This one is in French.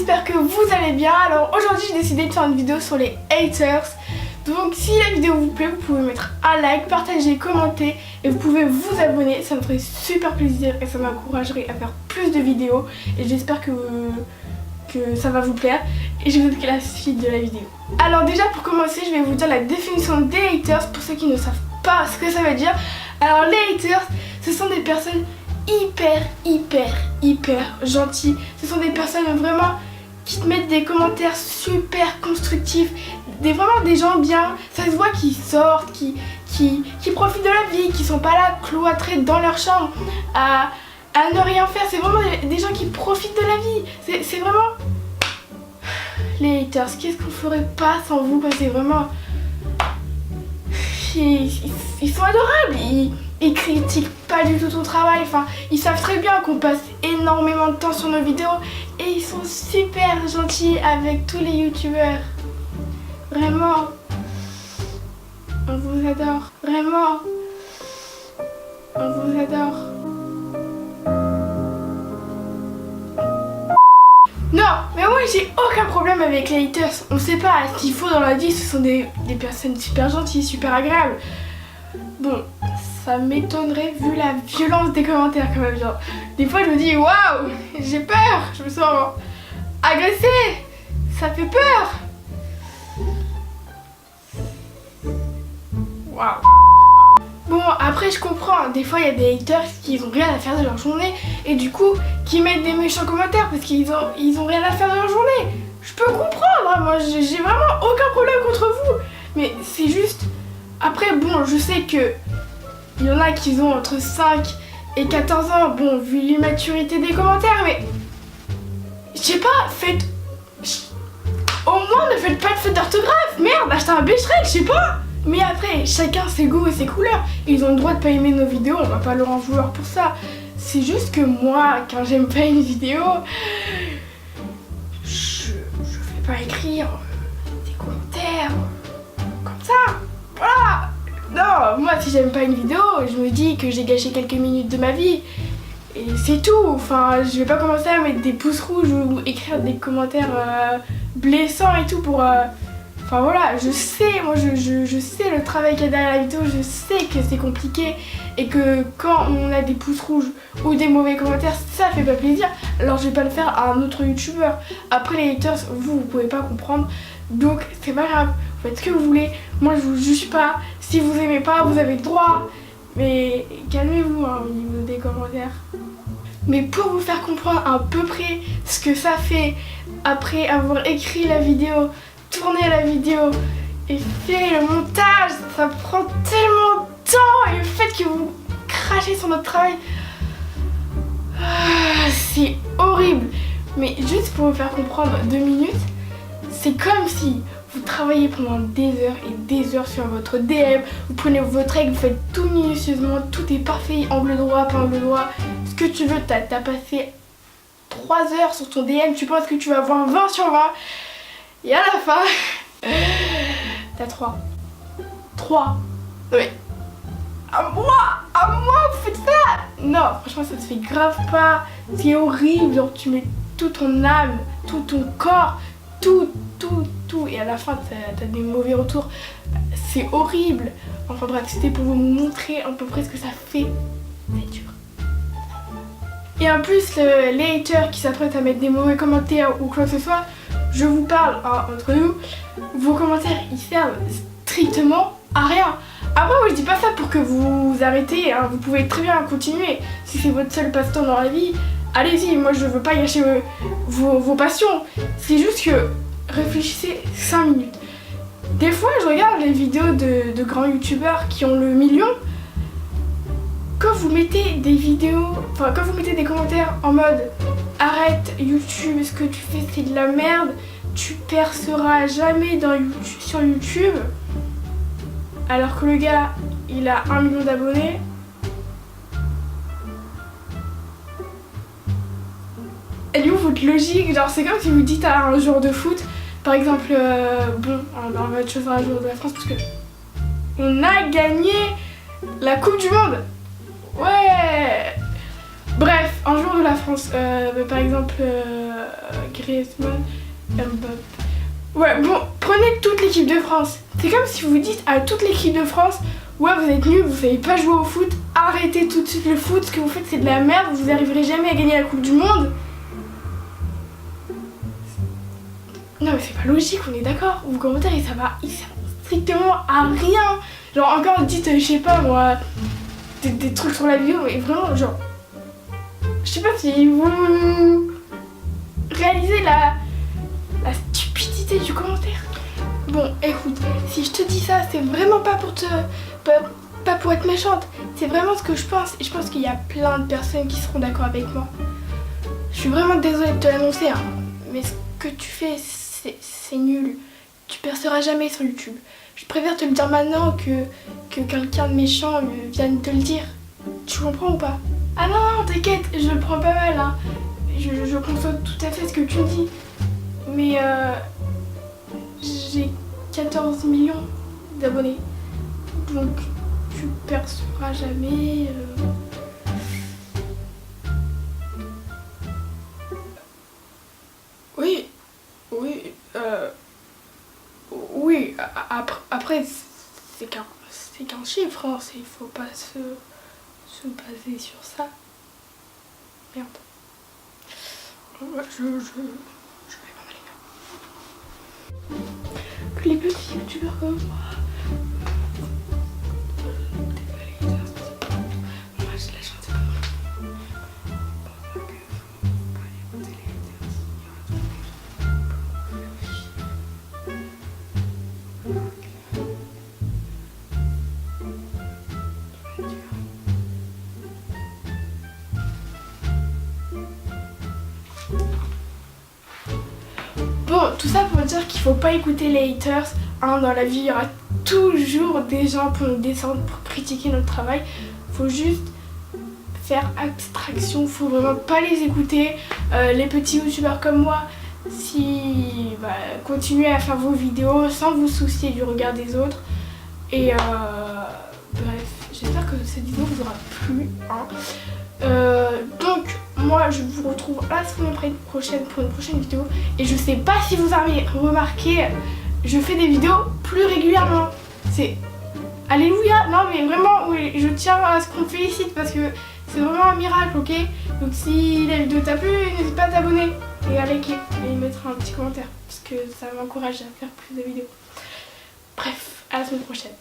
j'espère que vous allez bien. Alors aujourd'hui j'ai décidé de faire une vidéo sur les haters. Donc si la vidéo vous plaît, vous pouvez mettre un like, partager, commenter et vous pouvez vous abonner, ça me ferait super plaisir et ça m'encouragerait à faire plus de vidéos. Et j'espère que ça va vous plaire et je vous dis la suite de la vidéo. Alors déjà pour commencer, je vais vous dire la définition des haters pour ceux qui ne savent pas ce que ça veut dire. Alors les haters, ce sont des personnes hyper gentilles. Ce sont des personnes vraiment qui te mettent des commentaires super constructifs, vraiment des gens bien. Ça se voit qu'ils sortent, qui profitent de la vie, qui sont pas là cloîtrés dans leur chambre à ne rien faire. C'est vraiment des gens qui profitent de la vie. C'est vraiment les haters. Qu'est-ce qu'on ferait pas sans vous? C'est vraiment ils sont adorables. Ils critiquent pas du tout ton travail. Enfin, ils savent très bien qu'on passe énormément de temps sur nos vidéos et ils sont super gentils avec tous les youtubeurs. Vraiment, on vous adore. Vraiment, on vous adore. Non, mais moi j'ai aucun problème avec les haters. On sait pas ce qu'il faut dans la vie. Ce sont des personnes super gentilles, super agréables. Bon, ça m'étonnerait vu la violence des commentaires quand même. Genre, des fois je me dis waouh, j'ai peur, je me sens agressée, ça fait peur. Waouh. Bon, après je comprends, des fois il y a des haters qui ont rien à faire de leur journée et du coup qui mettent des méchants commentaires parce qu'ils ont rien à faire de leur journée. Je peux comprendre, moi j'ai vraiment aucun problème contre vous, mais c'est juste. Après bon, je sais que il y en a qui ont entre 5 et 14 ans, bon, vu l'immaturité des commentaires, mais je sais pas, faites. Au moins ne faites pas de faute d'orthographe, merde, achetez un Becherel, je sais pas. Mais après, chacun ses goûts et ses couleurs. Ils ont le droit de pas aimer nos vidéos, on va pas leur en vouloir pour ça. C'est juste que moi, quand j'aime pas une vidéo, je vais pas écrire des commentaires comme ça. Voilà. Non, moi si j'aime pas une vidéo, je me dis que j'ai gâché quelques minutes de ma vie et c'est tout. Enfin, je vais pas commencer à mettre des pouces rouges ou écrire des commentaires blessants et tout pour... Enfin voilà, je sais, moi je sais le travail qu'il y a derrière la vidéo, je sais que c'est compliqué et que quand on a des pouces rouges ou des mauvais commentaires, ça fait pas plaisir. Alors je vais pas le faire à un autre youtubeur. Après les haters, vous pouvez pas comprendre, donc c'est pas grave, vous faites ce que vous voulez. Moi je vous juge pas, si vous aimez pas, vous avez le droit. Mais calmez-vous au niveau des commentaires. Mais pour vous faire comprendre à peu près ce que ça fait après avoir écrit la vidéo, tourner la vidéo et faire le montage, ça prend tellement de temps et le fait que vous crachez sur notre travail, c'est horrible. Mais juste pour vous faire comprendre 2 minutes, c'est comme si vous travaillez pendant des heures et des heures sur votre DM, vous prenez votre règle, vous faites tout minutieusement, tout est parfait, angle droit, pas angle droit, ce que tu veux, t'as passé 3 heures sur ton DM, tu penses que tu vas avoir 20 sur 20 et à la fin, t'as 3. Non mais, à moi, vous faites ça? Non, franchement ça te fait grave pas, c'est horrible, genre tu mets toute ton âme, tout ton corps, tout, et à la fin t'as des mauvais retours, c'est horrible. Enfin bref, c'était pour vous montrer à peu près ce que ça fait, c'est dur. Et en plus, les haters qui s'apprêtent à mettre des mauvais commentaires ou quoi que ce soit, je vous parle entre nous, vos commentaires ils servent strictement à rien. Après moi je dis pas ça pour que vous arrêtez, hein. Vous pouvez très bien continuer, si c'est votre seul passe-temps dans la vie, allez-y, moi je veux pas gâcher vos passions. C'est juste que réfléchissez 5 minutes. Des fois je regarde les vidéos de grands youtubeurs qui ont le million. Quand vous mettez des vidéos, enfin quand vous mettez des commentaires en mode arrête YouTube, ce que tu fais c'est de la merde, tu perceras jamais sur YouTube, alors que le gars il a 1 million d'abonnés. Elle est où votre logique? Genre c'est comme si vous dites à un joueur de foot, par exemple, bon, on va choisir un joueur de la France parce que on a gagné la Coupe du Monde. Ouais. Bref, un joueur de la France, par exemple, Griezmann, Mbappé. Ouais, bon, prenez toute l'équipe de France. C'est comme si vous dites à toute l'équipe de France, ouais, vous êtes nuls, vous savez pas jouer au foot, arrêtez tout de suite le foot, ce que vous faites c'est de la merde, vous n'arriverez jamais à gagner la Coupe du Monde. Non mais c'est pas logique, on est d'accord. Vos commentaires ils servent strictement à rien. Genre encore dites, je sais pas moi, des trucs sur la vidéo, mais vraiment genre, je sais pas si vous réalisez la stupidité du commentaire. Bon écoute, si je te dis ça, c'est vraiment pas pour pas pour être méchante, c'est vraiment ce que je pense et je pense qu'il y a plein de personnes qui seront d'accord avec moi. Je suis vraiment désolée de te l'annoncer, hein, mais ce que tu fais c'est nul. Tu perceras jamais sur YouTube. Je préfère te le dire maintenant que quelqu'un de méchant vienne te le dire. Tu comprends ou pas? Ah non, t'inquiète, je le prends pas mal, hein. Je conçois tout à fait ce que tu me dis. Mais j'ai 14 millions d'abonnés. Donc tu perceras jamais. Oui, oui, oui, après c'est qu'un chiffre, hein, il faut pas se baser sur ça. Merde. Je vais m'en aller. Que les petits youtubeurs comme moi. Bon, tout ça pour dire qu'il faut pas écouter les haters, hein, dans la vie il y aura toujours des gens pour nous descendre, pour critiquer notre travail. Faut juste faire abstraction, faut vraiment pas les écouter. Les petits youtubeurs comme moi, si continuez à faire vos vidéos sans vous soucier du regard des autres. Et bref, j'espère que cette vidéo vous aura plu, hein. Donc moi je vous retrouve la semaine prochaine pour une prochaine vidéo. Et je sais pas si vous avez remarqué, je fais des vidéos plus régulièrement. C'est alléluia. Non mais vraiment, oui, je tiens à ce qu'on me félicite parce que c'est vraiment un miracle, ok? Donc si la vidéo t'a plu, n'hésite pas à t'abonner et à liker et mettre un petit commentaire parce que ça m'encourage à faire plus de vidéos. Bref, à la semaine prochaine.